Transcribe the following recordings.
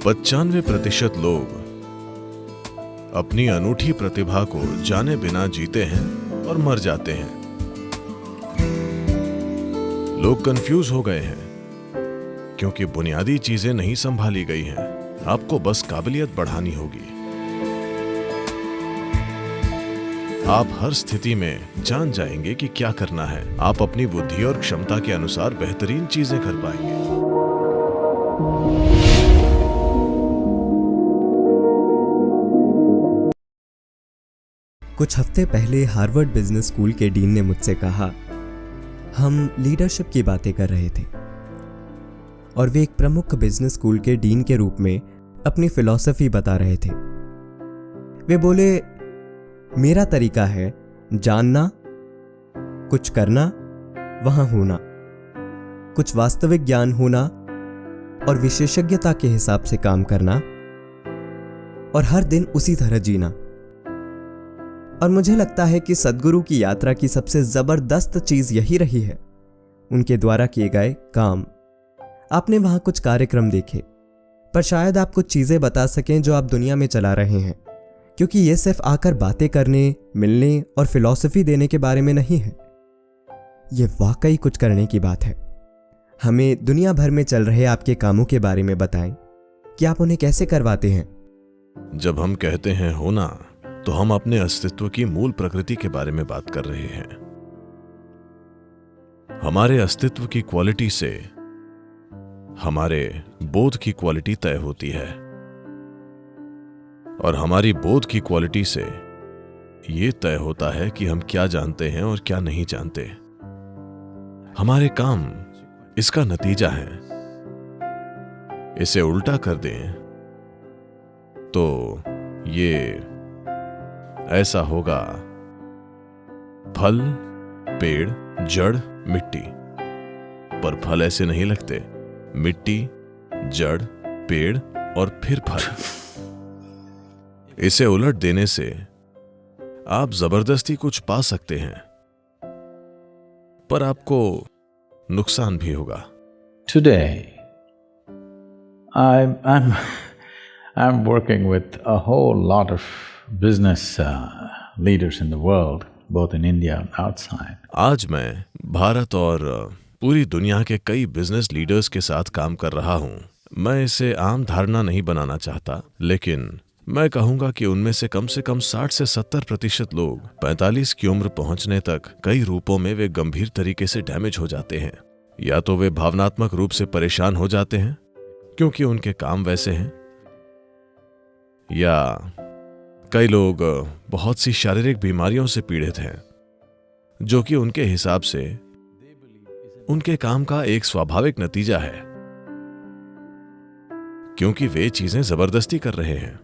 95% लोग अपनी अनूठी प्रतिभा को जाने बिना जीते हैं और मर जाते हैं। लोग कंफ्यूज हो गए हैं क्योंकि बुनियादी चीजें नहीं संभाली गई हैं। आपको बस काबिलियत बढ़ानी होगी। आप हर स्थिति में जान जाएंगे कि क्या करना है। आप अपनी बुद्धि और क्षमता के अनुसार बेहतरीन चीजें कर पाएंगे। कुछ हफ्ते पहले हार्वर्ड बिजनेस स्कूल के डीन ने मुझसे कहा, हम लीडरशिप की बातें कर रहे थे और वे एक प्रमुख बिजनेस स्कूल के डीन के रूप में अपनी फिलॉसफी बता रहे थे। वे बोले, मेरा तरीका है जानना, कुछ करना, वहां होना, कुछ वास्तविक ज्ञान होना और विशेषज्ञता के हिसाब से काम करना और हर दिन उसी तरह जीना। और मुझे लगता है कि सद्गुरु की यात्रा की सबसे जबरदस्त चीज यही रही है, उनके द्वारा किए गए काम। आपने वहां कुछ कार्यक्रम देखे, पर शायद आप कुछ चीजें बता सकें जो आप दुनिया में चला रहे हैं, क्योंकि यह सिर्फ आकर बातें करने, मिलने और फिलॉसफी देने के बारे में नहीं है। यह वाकई कुछ करने की बात है। हमें दुनिया भर में चल रहे आपके कामों के बारे में बताएं कि आप उन्हें कैसे करवाते हैं। जब हम कहते हैं होना, तो हम अपने अस्तित्व की मूल प्रकृति के बारे में बात कर रहे हैं। हमारे अस्तित्व की क्वालिटी से हमारे बोध की क्वालिटी तय होती है और हमारी बोध की क्वालिटी से यह तय होता है कि हम क्या जानते हैं और क्या नहीं जानते। हमारे काम इसका नतीजा है। इसे उल्टा कर दें तो ये ऐसा होगा: फल, पेड़, जड़, मिट्टी। पर फल ऐसे नहीं लगते। मिट्टी, जड़, पेड़ और फिर फल। इसे उलट देने से आप जबरदस्ती कुछ पा सकते हैं, पर आपको नुकसान भी होगा। Today, I'm working with a whole lot of business leaders in the world, both in India and outside. आज मैं भारत और पूरी दुनिया के कई बिजनेस लीडर्स के साथ काम कर रहा हूं। मैं इसे आम धारणा नहीं बनाना चाहता, लेकिन मैं कहूंगा कि उनमें से कम 60 से 70% लोग 45 की उम्र पहुंचने तक कई रूपों में वे गंभीर तरीके से डैमेज हो जाते हैं। या तो वे भावनात्मक रूप से परेशान हो जाते हैं क्योंकि उनके काम वैसे हैं, या कई लोग बहुत सी शारीरिक बीमारियों से पीड़ित हैं, जो कि उनके हिसाब से उनके काम का एक स्वाभाविक नतीजा है, क्योंकि वे चीजें जबरदस्ती कर रहे हैं।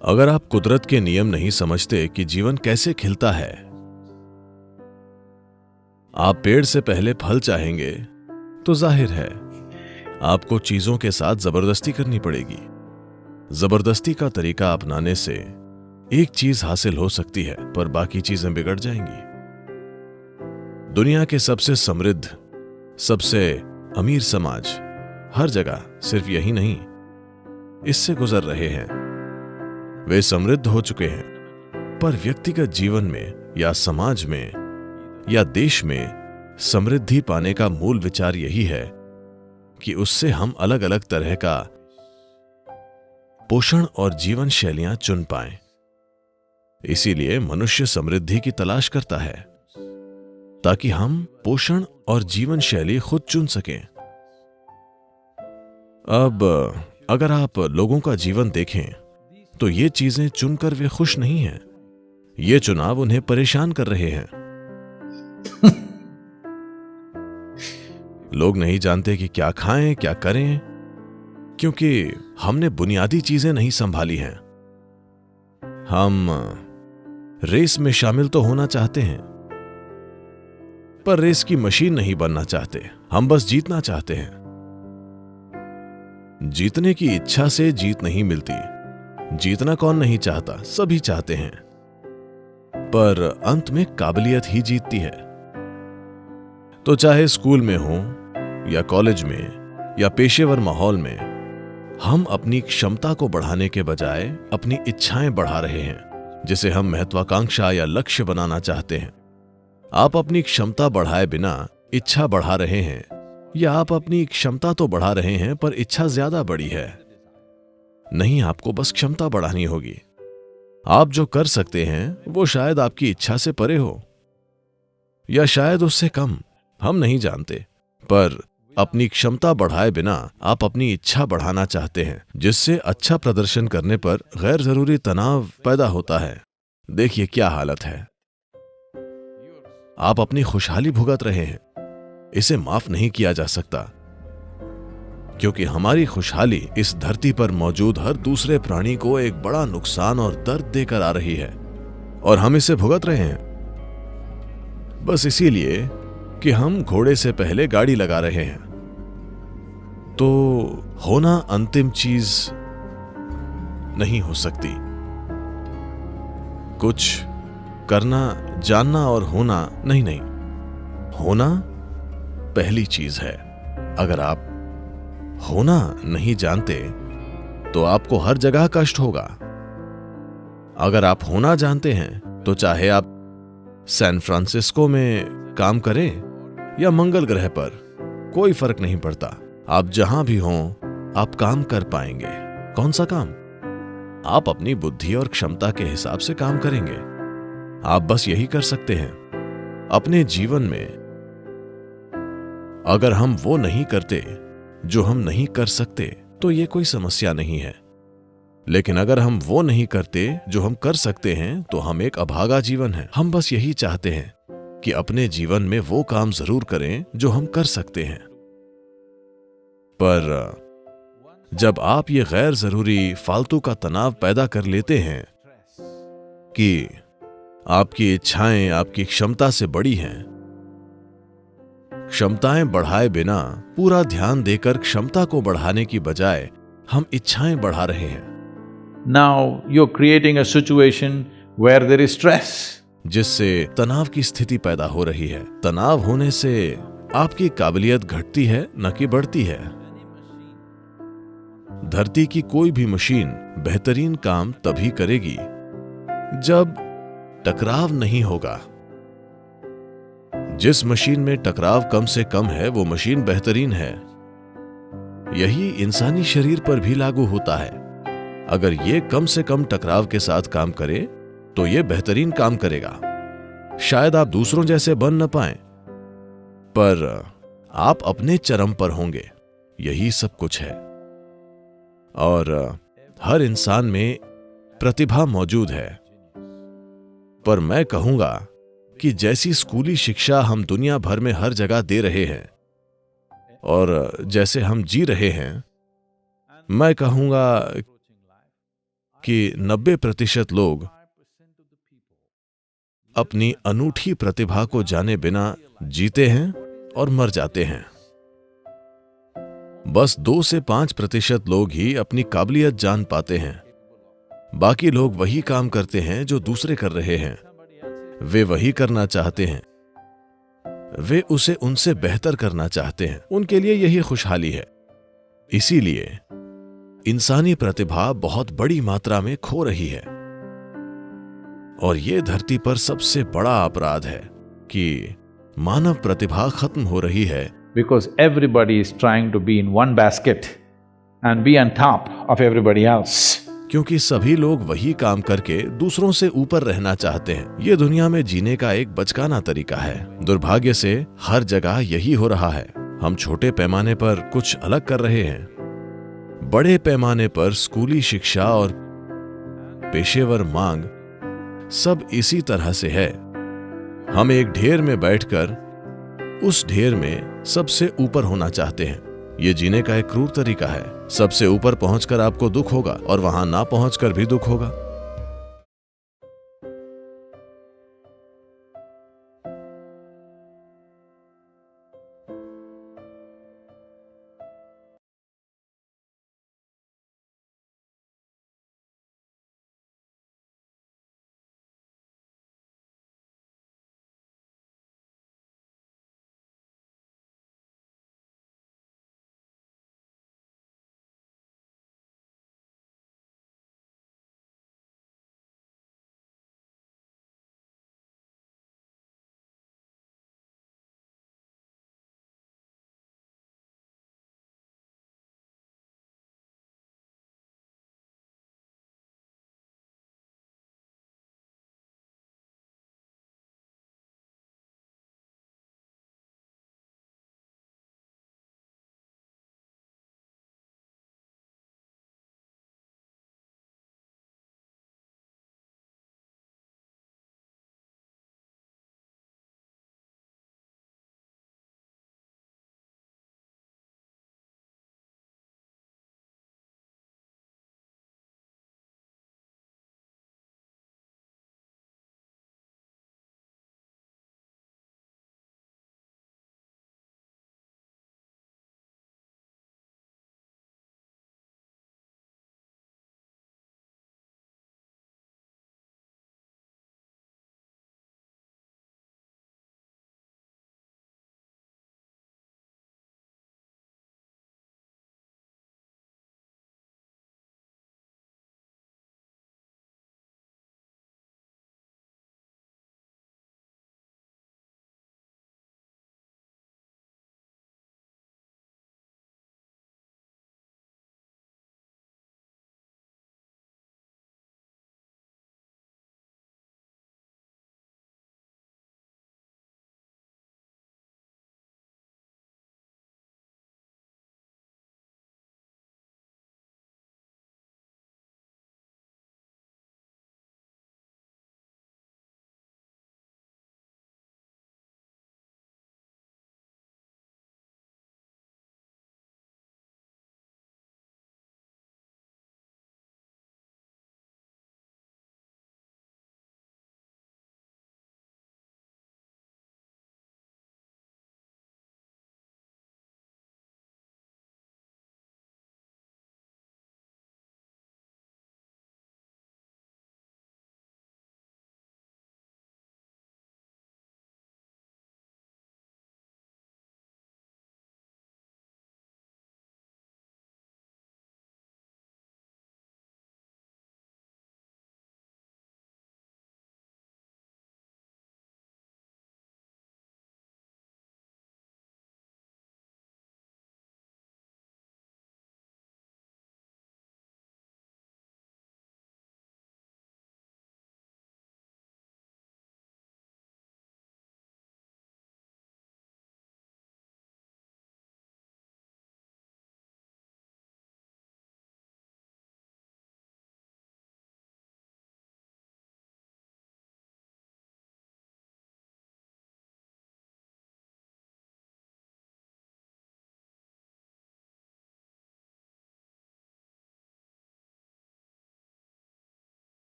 अगर आप कुदरत के नियम नहीं समझते कि जीवन कैसे खिलता है, आप पेड़ से पहले फल चाहेंगे तो जाहिर है आपको चीजों के साथ जबरदस्ती करनी पड़ेगी। जबरदस्ती का तरीका अपनाने से एक चीज हासिल हो सकती है, पर बाकी चीजें बिगड़ जाएंगी। दुनिया के सबसे समृद्ध, सबसे अमीर समाज हर जगह सिर्फ यही नहीं, इससे गुजर रहे हैं। वे समृद्ध हो चुके हैं, पर व्यक्तिगत जीवन में या समाज में या देश में समृद्धि पाने का मूल विचार यही है कि उससे हम अलग अलग तरह का पोषण और जीवन शैलियां चुन पाएं। इसीलिए मनुष्य समृद्धि की तलाश करता है, ताकि हम पोषण और जीवन शैली खुद चुन सकें। अब अगर आप लोगों का जीवन देखें तो ये चीजें चुनकर वे खुश नहीं हैं। ये चुनाव उन्हें परेशान कर रहे हैं। लोग नहीं जानते कि क्या खाएं, क्या करें, क्योंकि हमने बुनियादी चीजें नहीं संभाली हैं। हम रेस में शामिल तो होना चाहते हैं, पर रेस की मशीन नहीं बनना चाहते। हम बस जीतना चाहते हैं। जीतने की इच्छा से जीत नहीं मिलती। जीतना कौन नहीं चाहता, सभी चाहते हैं, पर अंत में काबिलियत ही जीतती है। तो चाहे स्कूल में हो या कॉलेज में या पेशेवर माहौल में, हम अपनी क्षमता को बढ़ाने के बजाय अपनी इच्छाएं बढ़ा रहे हैं, जिसे हम महत्वाकांक्षा या लक्ष्य बनाना चाहते हैं। आप अपनी क्षमता बढ़ाए बिना इच्छा बढ़ा रहे हैं, या आप अपनी क्षमता तो बढ़ा रहे हैं पर इच्छा ज्यादा बड़ी है। नहीं, आपको बस क्षमता बढ़ानी होगी। आप जो कर सकते हैं वो शायद आपकी इच्छा से परे हो, या शायद उससे कम, हम नहीं जानते। पर अपनी क्षमता बढ़ाए बिना आप अपनी इच्छा बढ़ाना चाहते हैं, जिससे अच्छा प्रदर्शन करने पर गैर जरूरी तनाव पैदा होता है। देखिए क्या हालत है। आप अपनी खुशहाली भुगत रहे हैं। इसे माफ नहीं किया जा सकता, क्योंकि हमारी खुशहाली इस धरती पर मौजूद हर दूसरे प्राणी को एक बड़ा नुकसान और दर्द देकर आ रही है, और हम इसे भुगत रहे हैं बस इसीलिए कि हम घोड़े से पहले गाड़ी लगा रहे हैं। तो होना अंतिम चीज नहीं हो सकती। कुछ करना, जानना और होना नहीं, होना पहली चीज है। अगर आप होना नहीं जानते तो आपको हर जगह कष्ट होगा। अगर आप होना जानते हैं तो चाहे आप सैन फ्रांसिस्को में काम करें या मंगल ग्रह पर, कोई फर्क नहीं पड़ता। आप जहां भी हों आप काम कर पाएंगे। कौन सा काम? आप अपनी बुद्धि और क्षमता के हिसाब से काम करेंगे। आप बस यही कर सकते हैं अपने जीवन में। अगर हम वो नहीं करते जो हम नहीं कर सकते तो ये कोई समस्या नहीं है, लेकिन अगर हम वो नहीं करते जो हम कर सकते हैं तो हम एक अभागा जीवन है। हम बस यही चाहते हैं कि अपने जीवन में वो काम जरूर करें जो हम कर सकते हैं। पर जब आप ये गैर जरूरी फालतू का तनाव पैदा कर लेते हैं कि आपकी इच्छाएं आपकी क्षमता से बड़ी हैं, क्षमताएं बढ़ाए बिना पूरा ध्यान देकर क्षमता को बढ़ाने की बजाय हम इच्छाएं बढ़ा रहे हैं। Now you're creating a situation where there is stress. जिससे तनाव की स्थिति पैदा हो रही है। तनाव होने से आपकी काबिलियत घटती है न कि बढ़ती है। धरती की कोई भी मशीन बेहतरीन काम तभी करेगी जब टकराव नहीं होगा। जिस मशीन में टकराव कम से कम है वो मशीन बेहतरीन है। यही इंसानी शरीर पर भी लागू होता है। अगर ये कम से कम टकराव के साथ काम करे तो ये बेहतरीन काम करेगा। शायद आप दूसरों जैसे बन न पाएं, पर आप अपने चरम पर होंगे। यही सब कुछ है। और हर इंसान में प्रतिभा मौजूद है। पर मैं कहूंगा कि जैसी स्कूली शिक्षा हम दुनिया भर में हर जगह दे रहे हैं और जैसे हम जी रहे हैं, मैं कहूंगा कि 90% लोग अपनी अनूठी प्रतिभा को जाने बिना जीते हैं और मर जाते हैं। बस 2 से 5% लोग ही अपनी काबिलियत जान पाते हैं। बाकी लोग वही काम करते हैं जो दूसरे कर रहे हैं। वे वही करना चाहते हैं, वे उसे उनसे बेहतर करना चाहते हैं। उनके लिए यही खुशहाली है। इसीलिए इंसानी प्रतिभा बहुत बड़ी मात्रा में खो रही है। और यह धरती पर सबसे बड़ा अपराध है कि मानव प्रतिभा खत्म हो रही है। Because everybody is trying to be in one basket and be on top of everybody else. क्योंकि सभी लोग वही काम करके दूसरों से ऊपर रहना चाहते हैं। ये दुनिया में जीने का एक बचकाना तरीका है। दुर्भाग्य से हर जगह यही हो रहा है। हम छोटे पैमाने पर कुछ अलग कर रहे हैं। बड़े पैमाने पर स्कूली शिक्षा और पेशेवर मांग सब इसी तरह से है। हम एक ढेर में बैठकर उस ढेर में सबसे ऊपर होना चाहते हैं। ये जीने का एक क्रूर तरीका है। सबसे ऊपर पहुंचकर आपको दुख होगा और वहां ना पहुंचकर भी दुख होगा।